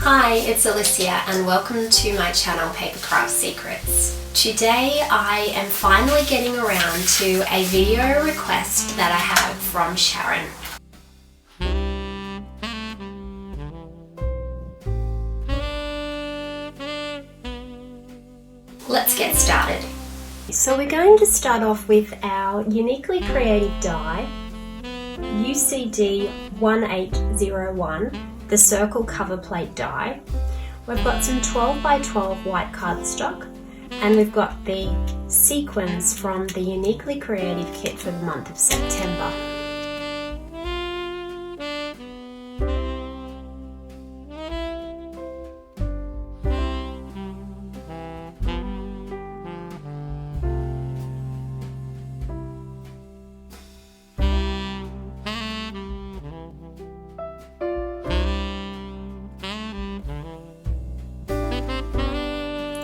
Hi, it's Alicia and welcome to my channel Papercraft Secrets. Today I am finally getting around to a video request that I have from Sharon. Let's get started. So we're going to start off with our uniquely creative die, UCD 1801, the circle cover plate die. We've got some 12 by 12 white cardstock, and we've got the sequins from the uniquely creative kit for the month of September.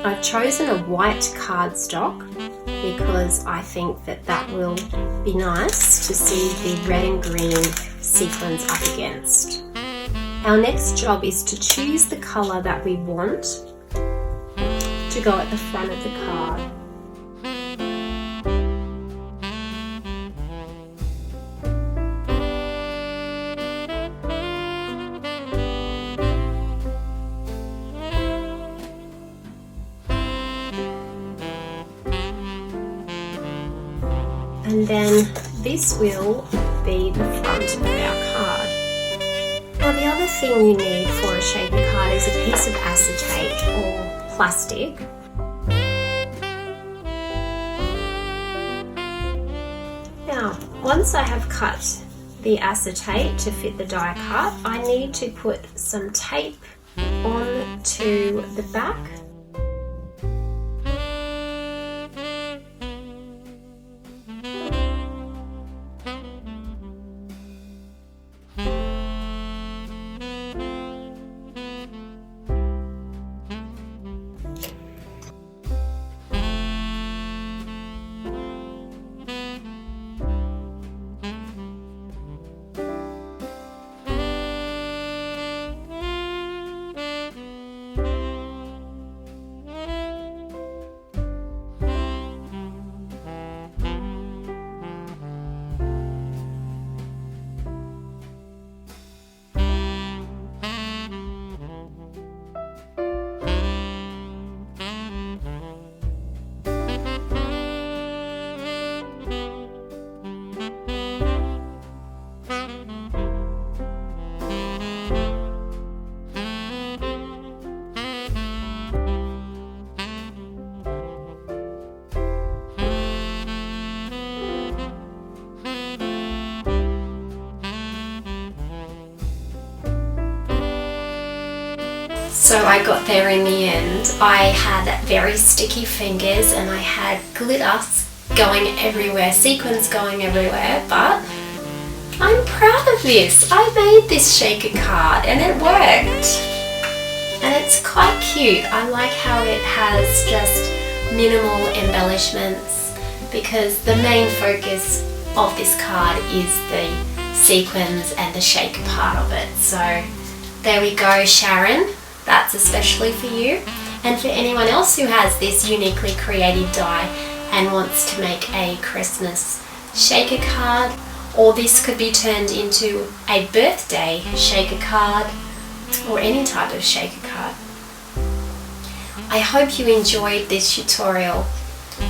I've chosen a white cardstock because I think that will be nice to see the red and green sequins up against. Our next job is to choose the colour that we want to go at the front of the card. And then this will be the front of our card. Now the other thing you need for a shaker card is a piece of acetate or plastic. Now once I have cut the acetate to fit the die cut, I need to put some tape onto the back. So I got there in the end. I had very sticky fingers and I had glitter going everywhere, sequins going everywhere, but I'm proud of this. I made this shaker card and it worked. And it's quite cute. I like how it has just minimal embellishments because the main focus of this card is the sequins and the shaker part of it. So there we go, Sharon. That's especially for you, and for anyone else who has this uniquely creative die and wants to make a Christmas shaker card, or this could be turned into a birthday shaker card or any type of shaker card. I hope you enjoyed this tutorial.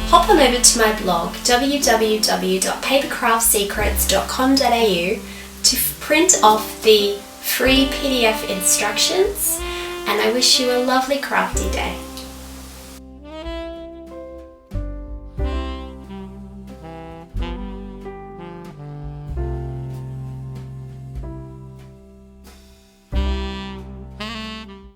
Hop on over to my blog www.papercraftsecrets.com.au to print off the free PDF instructions, and I wish you a lovely crafty day.